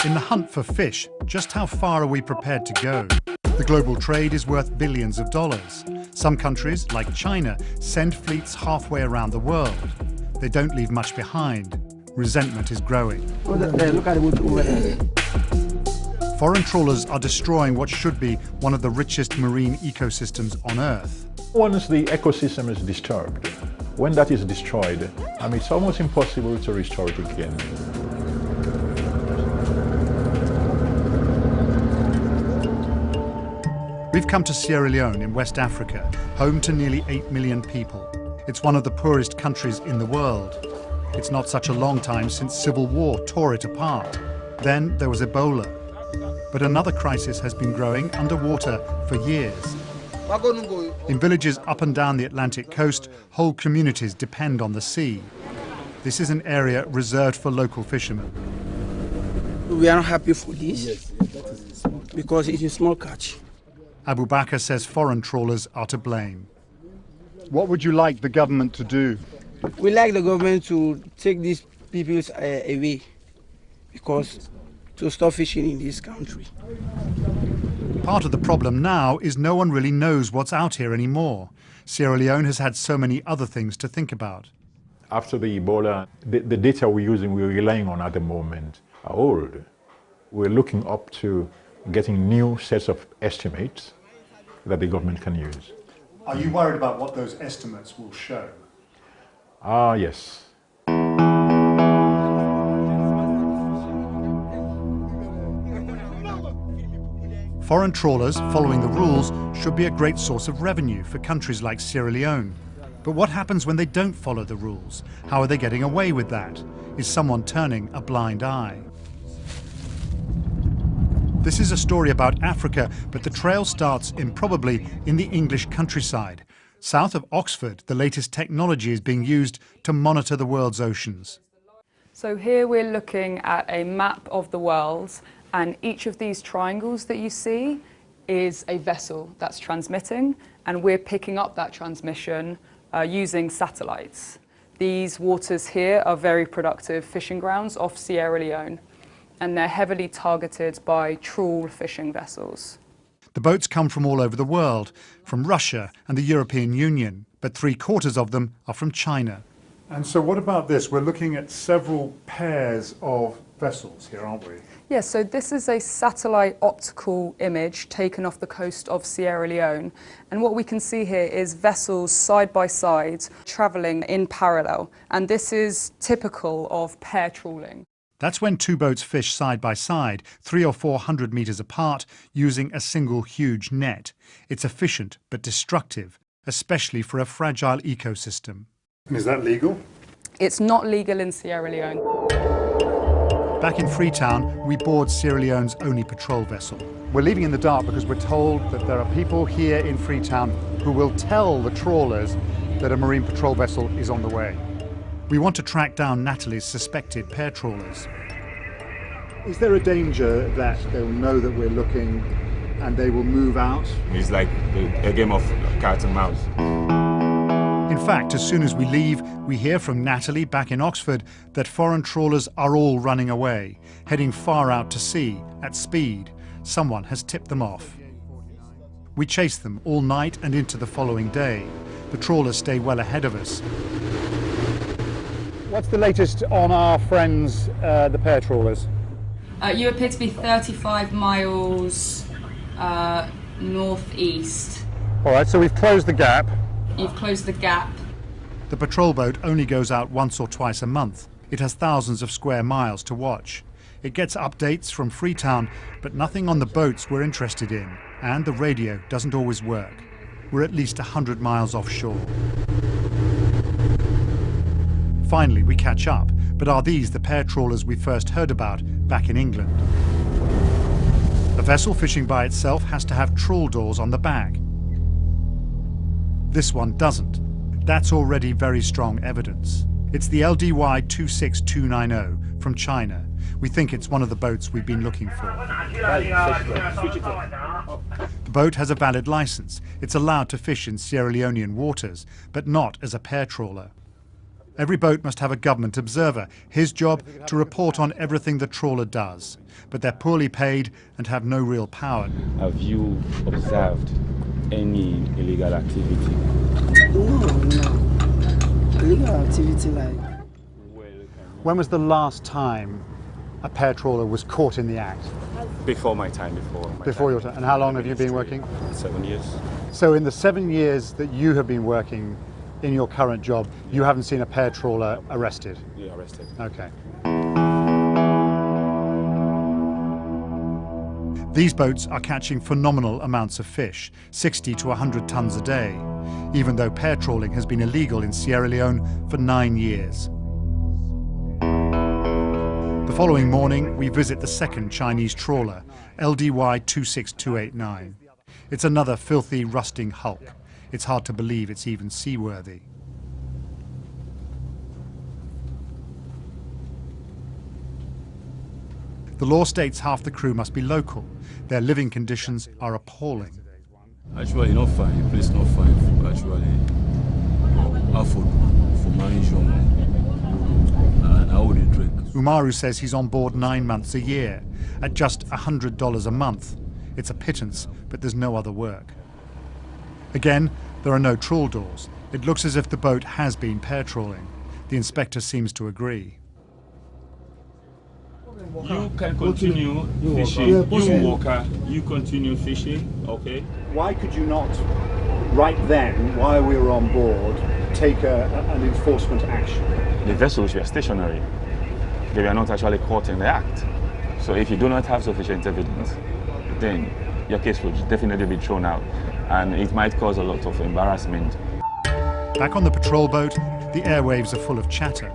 In the hunt for fish, just how far are we prepared to go? The global trade is worth billions of dollars. Some countries, like China, send fleets halfway around the world. They don't leave much behind. Resentment is growing. Look at it over there. Foreign trawlers are destroying what should be one of the richest marine ecosystems on Earth. Once the ecosystem is disturbed, when that is destroyed, it's almost impossible to restore it again. We've come to Sierra Leone in West Africa, home to nearly 8 million people. It's one of the poorest countries in the world. It's not such a long time since civil war tore it apart. Then there was Ebola. But another crisis has been growing underwater for years. In villages up and down the Atlantic coast, whole communities depend on the sea. This is an area reserved for local fishermen. We are not happy for this because it is small catch. Abu Bakr says foreign trawlers are to blame. What would you like the government to do? We like the government to take these people away because to stop fishing in this country. Part of the problem now is no one really knows what's out here anymore. Sierra Leone has had so many other things to think about. After the Ebola, the data we're relying on at the moment are old. We're looking up to getting new sets of estimates that the government can use. Are you worried about what those estimates will show? Yes. Foreign trawlers, following the rules, should be a great source of revenue for countries like Sierra Leone. But what happens when they don't follow the rules? How are they getting away with that? Is someone turning a blind eye? This is a story about Africa, but the trail starts probably in the English countryside. South of Oxford, the latest technology is being used to monitor the world's oceans. So here we're looking at a map of the world, and each of these triangles that you see is a vessel that's transmitting, and we're picking up that transmission using satellites. These waters here are very productive fishing grounds off Sierra Leone, and they're heavily targeted by trawl fishing vessels. The boats come from all over the world, from Russia and the European Union, but 3/4 of them are from China. And so what about this? We're looking at several pairs of vessels here, aren't we? Yes, so this is a satellite optical image taken off the coast of Sierra Leone. And what we can see here is vessels side by side travelling in parallel. And this is typical of pair trawling. That's when two boats fish side by side, 300 or 400 meters apart, using a single huge net. It's efficient but destructive, especially for a fragile ecosystem. And is that legal? It's not legal in Sierra Leone. Back in Freetown, we board Sierra Leone's only patrol vessel. We're leaving in the dark because we're told that there are people here in Freetown who will tell the trawlers that a marine patrol vessel is on the way. We want to track down Natalie's suspected pair trawlers. Is there a danger that they'll know that we're looking and they will move out? It's like a game of cat and mouse. In fact, as soon as we leave, we hear from Natalie back in Oxford that foreign trawlers are all running away, heading far out to sea at speed. Someone has tipped them off. We chase them all night and into the following day. The trawlers stay well ahead of us. What's the latest on our friends, the pair trawlers? You appear to be 35 miles northeast. All right, so we've closed the gap. You've closed the gap. The patrol boat only goes out once or twice a month. It has thousands of square miles to watch. It gets updates from Freetown, but nothing on the boats we're interested in, and the radio doesn't always work. We're at least 100 miles offshore. Finally, we catch up, but are these the pair trawlers we first heard about back in England? A vessel fishing by itself has to have trawl doors on the back. This one doesn't. That's already very strong evidence. It's the LDY 26290 from China. We think it's one of the boats we've been looking for. The boat has a valid license. It's allowed to fish in Sierra Leonean waters, but not as a pair trawler. Every boat must have a government observer. His job to report on everything the trawler does. But they're poorly paid and have no real power. Have you observed any illegal activity? No. Illegal activity like. When was the last time a pear trawler was caught in the act? Before my time, Before your time. And how long have you been working? 7 years. So in the 7 years that you have been working in your current job, you haven't seen a pear trawler arrested? Yeah, arrested. Okay. These boats are catching phenomenal amounts of fish, 60 to 100 tons a day, even though pear trawling has been illegal in Sierra Leone for 9 years. The following morning, we visit the second Chinese trawler, LDY 26289. It's another filthy, rusting hulk. It's hard to believe it's even seaworthy. The law states half the crew must be local. Their living conditions are appalling. Actually, not fine. Place not fine. Actually, afford for management and how would you drink? Umaru says he's on board 9 months a year, at just $100 a month. It's a pittance, but there's no other work. Again, there are no trawl doors. It looks as if the boat has been pear trawling. The inspector seems to agree. You can continue fishing. You walker, you continue fishing, okay? Why could you not, right then, while we were on board, take an enforcement action? The vessels were stationary. They were not actually caught in the act. So if you do not have sufficient evidence, then your case will definitely be thrown out, and it might cause a lot of embarrassment. Back on the patrol boat, the airwaves are full of chatter.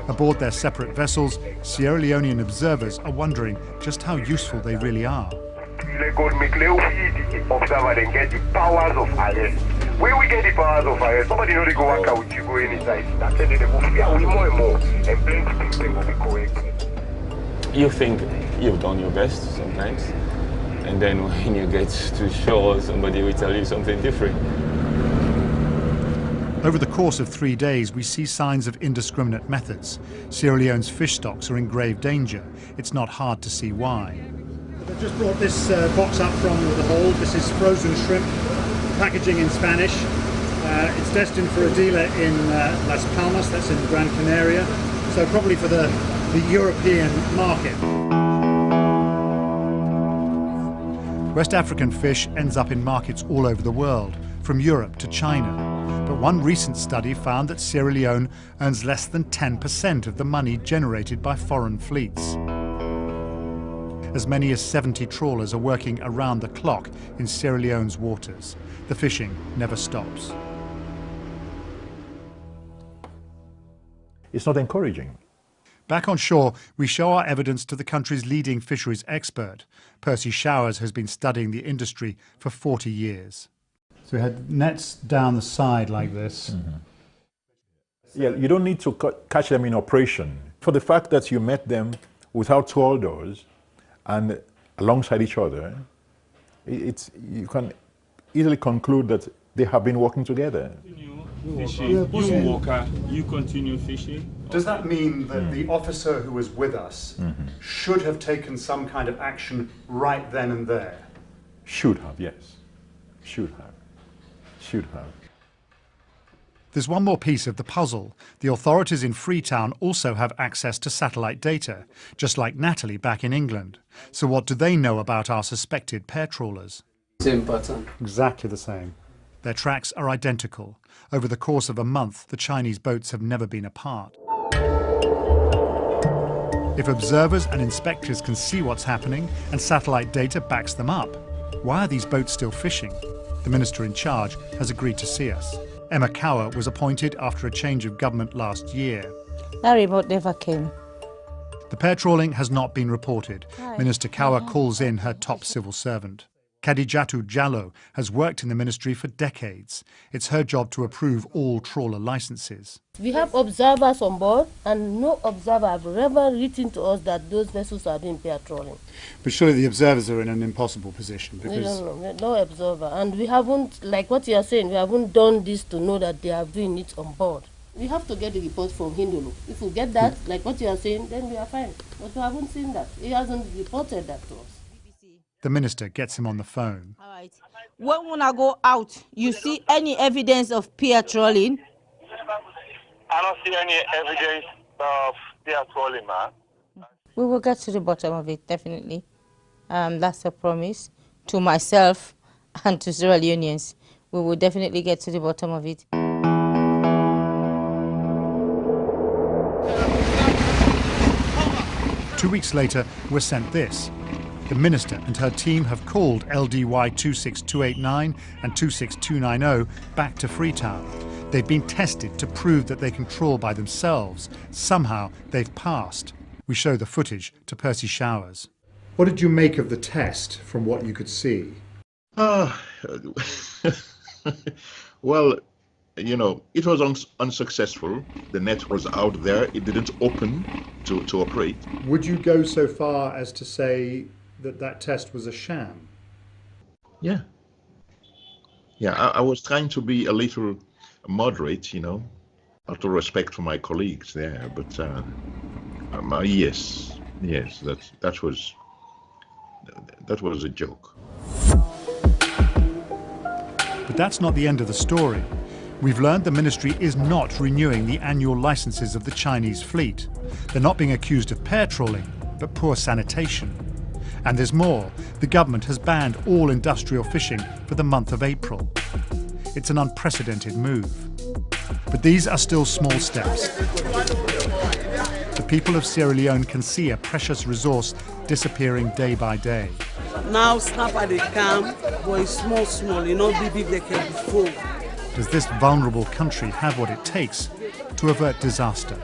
Aboard their separate vessels, Sierra Leonean observers are wondering just how useful they really are. The government observer and get the powers of arrest. When we get the powers of arrest, somebody know they go work out with you, go inside. That then they go fear we more and more, and plenty things will be correct. You think you've done your best sometimes, and then when you get to shore, somebody will tell you something different. Over the course of 3 days, we see signs of indiscriminate methods. Sierra Leone's fish stocks are in grave danger. It's not hard to see why. I've just brought this box up from the hold. This is frozen shrimp, packaging in Spanish. It's destined for a dealer in Las Palmas, that's in Gran Canaria, so probably for the European market. West African fish ends up in markets all over the world, from Europe to China. But one recent study found that Sierra Leone earns less than 10% of the money generated by foreign fleets. As many as 70 trawlers are working around the clock in Sierra Leone's waters. The fishing never stops. It's not encouraging. Back on shore, we show our evidence to the country's leading fisheries expert. Percy Showers has been studying the industry for 40 years. So we had nets down the side like this. Mm-hmm. Yeah, you don't need to catch them in operation. For the fact that you met them without trawl doors and alongside each other, you can easily conclude that they have been working together. You walker, you continue fishing. Does that mean that the officer who was with us should have taken some kind of action right then and there? Should have, yes. Should have. Should have. There's one more piece of the puzzle. The authorities in Freetown also have access to satellite data, just like Natalie back in England. So what do they know about our suspected pear trawlers? Same pattern. Exactly the same. Their tracks are identical. Over the course of a month, the Chinese boats have never been apart. If observers and inspectors can see what's happening and satellite data backs them up, why are these boats still fishing? The minister in charge has agreed to see us. Emma Cower was appointed after a change of government last year. That report never came. The pear trawling has not been reported. Minister Cower calls in her top civil servant. Khadijatu Jallo has worked in the ministry for decades. It's her job to approve all trawler licenses. We have observers on board, and no observer have ever written to us that those vessels are doing pear trawling. But surely the observers are in an impossible position We because... don't know, no observer. And we haven't, like what you are saying, we haven't done this to know that they are doing it on board. We have to get the report from Hindulu. If we get that, like what you are saying, then we are fine. But we haven't seen that. He hasn't reported that to us. The minister gets him on the phone. All right. When I go out, you see any evidence of peer trolling? I don't see any evidence of peer trolling, man. We will get to the bottom of it, definitely. That's a promise to myself and to Sierra Leoneans. We will definitely get to the bottom of it. 2 weeks later, we're sent this. The minister and her team have called LDY 26289 and 26290 back to Freetown. They've been tested to prove that they can trawl by themselves. Somehow, they've passed. We show the footage to Percy Showers. What did you make of the test from what you could see? Well, you know, it was unsuccessful. The net was out there. It didn't open to operate. Would you go so far as to say that that test was a sham? Yeah. Yeah, I was trying to be a little moderate, you know, out of respect for my colleagues there. But yes, that was a joke. But that's not the end of the story. We've learned the ministry is not renewing the annual licenses of the Chinese fleet. They're not being accused of pair trawling, but poor sanitation. And there's more. The government has banned all industrial fishing for the month of April. It's an unprecedented move. But these are still small steps. The people of Sierra Leone can see a precious resource disappearing day by day. Now snapper they come, but it's small, you know, big they can be full. Does this vulnerable country have what it takes to avert disaster?